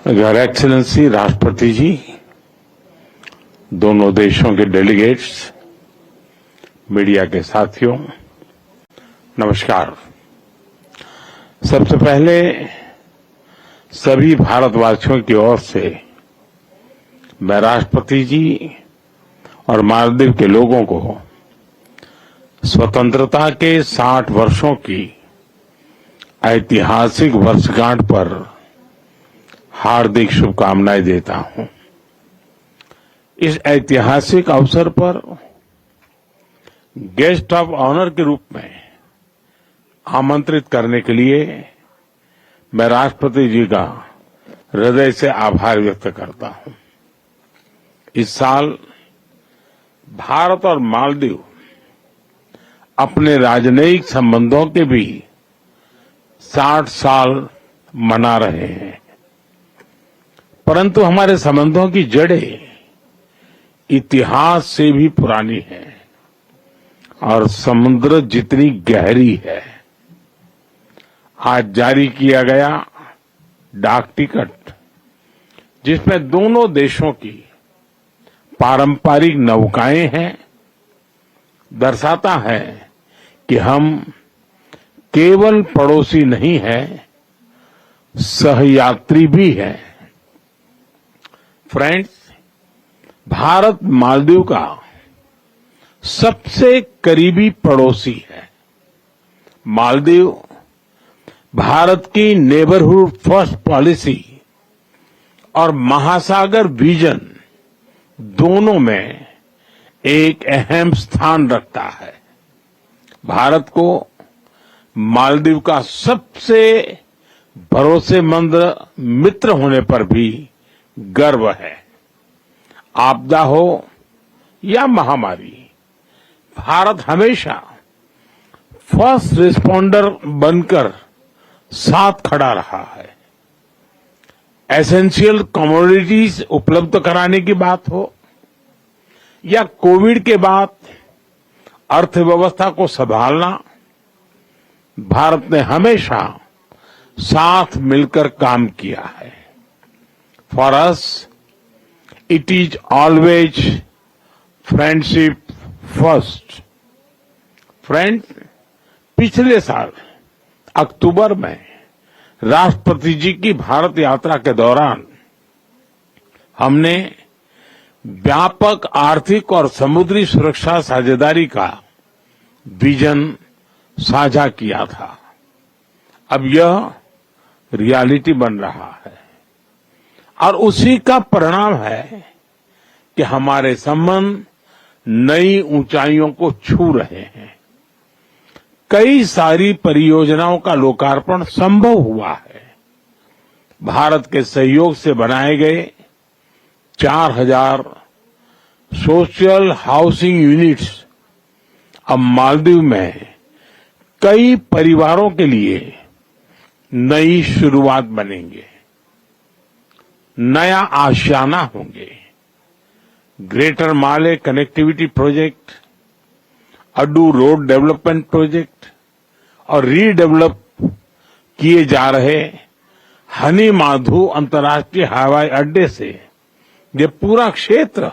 Your excellency राष्ट्रपति जी, दोनों देशों के डेलीगेट्स, मीडिया के साथियों, नमस्कार। सबसे पहले सभी भारतवासियों की ओर से मैं राष्ट्रपति जी और मालदीव के लोगों को स्वतंत्रता के 60 वर्षों की ऐतिहासिक वर्षगांठ पर हार्दिक शुभकामनाएं देता हूं। इस ऐतिहासिक अवसर पर गेस्ट ऑफ ऑनर के रूप में आमंत्रित करने के लिए मैं राष्ट्रपति जी का हृदय से आभार व्यक्त करता हूं। इस साल भारत और मालदीव अपने राजनयिक संबंधों के भी 60 साल मना रहे हैं, परंतु हमारे संबंधों की जड़ें इतिहास से भी पुरानी है और समुद्र जितनी गहरी है। आज जारी किया गया डाक टिकट, जिसमें दोनों देशों की पारंपरिक नौकाएं हैं, दर्शाता है कि हम केवल पड़ोसी नहीं हैं, सहयात्री भी हैं। फ्रेंड्स, भारत मालदीव का सबसे करीबी पड़ोसी है। मालदीव भारत की नेबरहुड फर्स्ट पॉलिसी और महासागर विजन दोनों में एक अहम स्थान रखता है। भारत को मालदीव का सबसे भरोसेमंद मित्र होने पर भी गर्व है। आपदा हो या महामारी, भारत हमेशा फर्स्ट रिस्पॉन्डर बनकर साथ खड़ा रहा है। एसेंशियल कमोडिटीज उपलब्ध कराने की बात हो या कोविड के बाद अर्थव्यवस्था को संभालना, भारत ने हमेशा साथ मिलकर काम किया है। For us, it is always friendship first. Friend, पिछले साल अक्टूबर में राष्ट्रपति जी की भारत यात्रा के दौरान हमने व्यापक आर्थिक और समुद्री सुरक्षा साझेदारी का विजन साझा किया था। अब यह रियलिटी बन रहा है और उसी का परिणाम है कि हमारे संबंध नई ऊंचाइयों को छू रहे हैं। कई सारी परियोजनाओं का लोकार्पण संभव हुआ है। भारत के सहयोग से बनाए गए 4000 सोशल हाउसिंग यूनिट्स अब मालदीव में कई परिवारों के लिए नई शुरुआत बनेंगे, नया आशियाना होंगे। Greater Male connectivity project, Addu road development project और रीडेवलप किए जा रहे हनी माधु अंतर्राष्ट्रीय हवाई अड्डे से ये पूरा क्षेत्र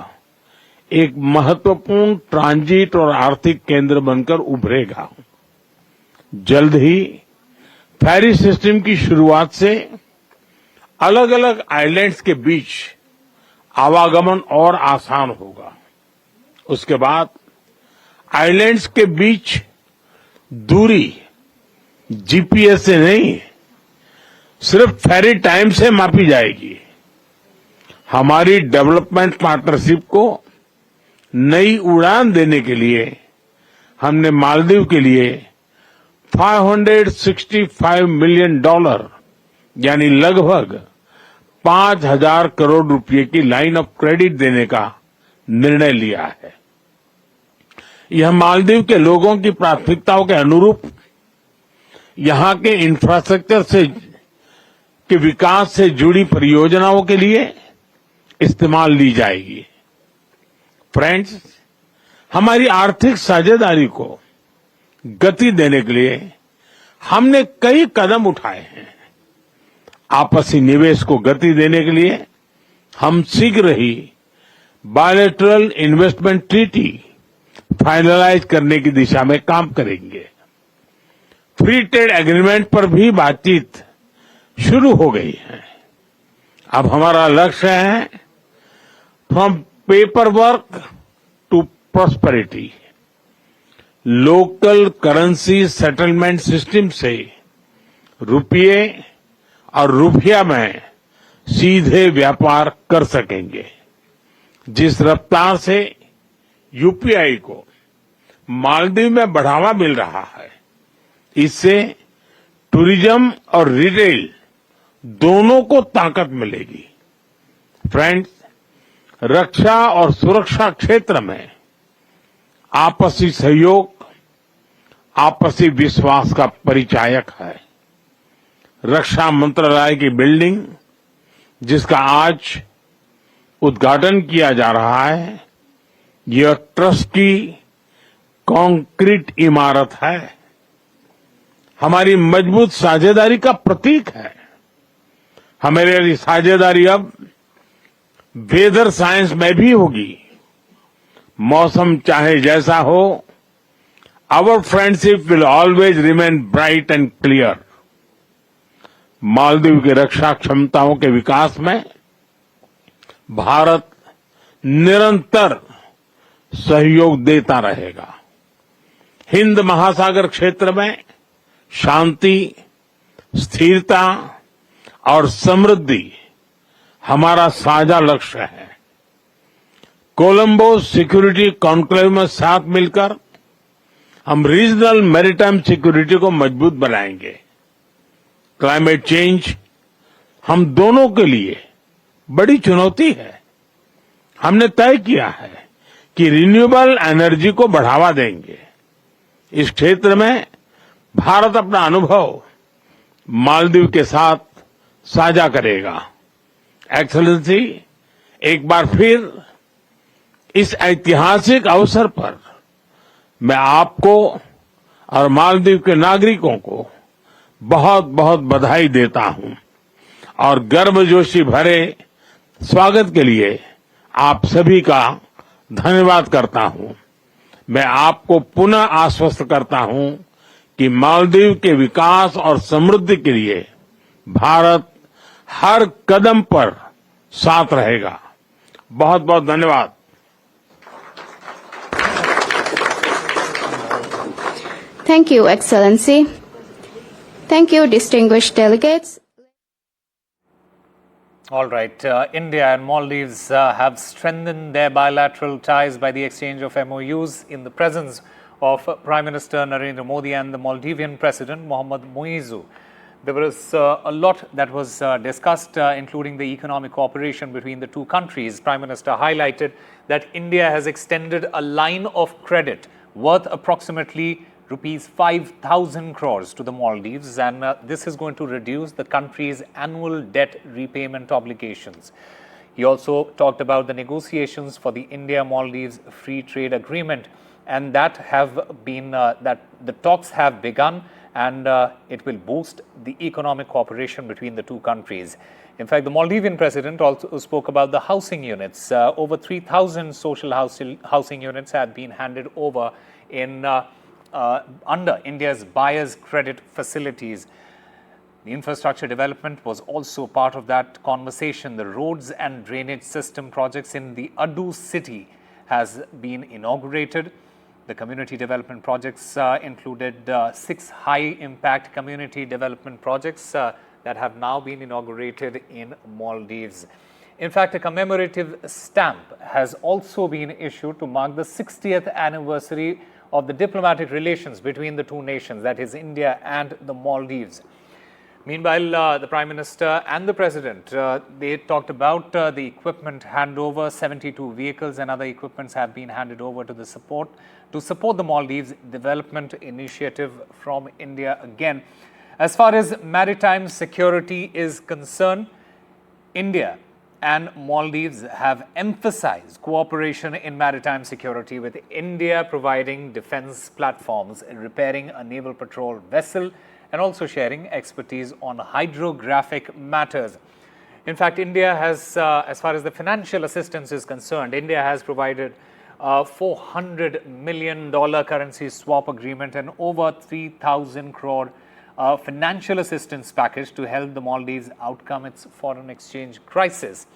एक महत्वपूर्ण ट्रांजिट और आर्थिक केंद्र बनकर उभरेगा। जल्द ही फेरी सिस्टम की शुरुआत से अलग अलग आइलैंड्स के बीच आवागमन और आसान होगा। उसके बाद आइलैंड्स के बीच दूरी जीपीएस से नहीं, सिर्फ फेरी टाइम से मापी जाएगी। हमारी डेवलपमेंट पार्टनरशिप को नई उड़ान देने के लिए हमने मालदीव के लिए $565 मिलियन यानी लगभग 5000 करोड़ रुपए की लाइन ऑफ क्रेडिट देने का निर्णय लिया है। यह मालदीव के लोगों की प्राथमिकताओं के अनुरूप यहां के इंफ्रास्ट्रक्चर से के विकास से जुड़ी परियोजनाओं के लिए इस्तेमाल ली जाएगी। फ्रेंड्स, हमारी आर्थिक साझेदारी को गति देने के लिए हमने कई कदम उठाए हैं। आपसी निवेश को गति देने के लिए हम शीघ्र ही बायलैटरल इन्वेस्टमेंट ट्रीटी फाइनलाइज करने की दिशा में काम करेंगे। फ्री ट्रेड एग्रीमेंट पर भी बातचीत शुरू हो गई है। अब हमारा लक्ष्य है from paper work to prosperity. Local currency settlement system से रुपये और रुपया में सीधे व्यापार कर सकेंगे। जिस रफ्तार से यूपीआई को मालदीव में बढ़ावा मिल रहा है, इससे टूरिज्म और रिटेल दोनों को ताकत मिलेगी। फ्रेंड्स, रक्षा और सुरक्षा क्षेत्र में आपसी सहयोग आपसी विश्वास का परिचायक है। रक्षा मंत्रालय की बिल्डिंग, जिसका आज उद्घाटन किया जा रहा है, यह ट्रस्ट की कंक्रीट इमारत है, हमारी मजबूत साझेदारी का प्रतीक है। हमारी साझेदारी अब वेदर साइंस में भी होगी। मौसम चाहे जैसा हो, our friendship will always remain bright and clear. Maldives की रक्षा क्षमताओं के विकास में भारत निरंतर सहयोग देता रहेगा। हिंद महासागर क्षेत्र में शांति, स्थिरता और समृद्धि हमारा साझा लक्ष्य है। कोलंबो सिक्योरिटी कॉन्क्लेव में साथ मिलकर हम रीजनल मैरीटाइम सिक्योरिटी को मजबूत बनाएंगे। क्लाइमेट चेंज हम दोनों के लिए बड़ी चुनौती है। हमने तय किया है कि रिन्यूएबल एनर्जी को बढ़ावा देंगे। इस क्षेत्र में भारत अपना अनुभव मालदीव के साथ साझा करेगा। एक्सेलेंसी, एक बार फिर इस ऐतिहासिक अवसर पर मैं आपको और मालदीव के नागरिकों को बहुत बहुत बधाई देता हूं और गर्मजोशी भरे स्वागत के लिए आप सभी का धन्यवाद करता हूं। मैं आपको पुनः आश्वस्त करता हूं कि मालदीव के विकास और समृद्धि के लिए भारत हर कदम पर साथ रहेगा। बहुत बहुत धन्यवाद। Thank you, Excellency. Thank you, distinguished delegates. All right. India and Maldives have strengthened their bilateral ties by the exchange of MOUs in the presence of Prime Minister Narendra Modi and the Maldivian President Mohammad Muizzu. There was a lot that was discussed, including the economic cooperation between the two countries. Prime Minister highlighted that India has extended a line of credit worth approximately rupees 5,000 crores to the Maldives, and this is going to reduce the country's annual debt repayment obligations. He also talked about the negotiations for the India-Maldives Free Trade Agreement, and that the talks have begun, and it will boost the economic cooperation between the two countries. In fact, the Maldivian president also spoke about the housing units. Over 3,000 social housing units have been handed over in under India's buyer's credit facilities. The infrastructure development was also part of that conversation. The roads and drainage system projects in the Adu city has been inaugurated. The community development projects included 6 high-impact community development projects that have now been inaugurated in Maldives. In fact, a commemorative stamp has also been issued to mark the 60th anniversary of the diplomatic relations between the two nations, that is India and the Maldives. Meanwhile, the Prime Minister and the President, they talked about the equipment handover. 72 vehicles and other equipments have been handed over to support the Maldives development initiative from India again. As far as maritime security is concerned, India and Maldives have emphasized cooperation in maritime security, with India providing defense platforms, repairing a naval patrol vessel, and also sharing expertise on hydrographic matters. In fact, India has, as far as the financial assistance is concerned, India has provided a $400 million currency swap agreement and over 3,000 crore financial assistance package to help the Maldives outcome its foreign exchange crisis.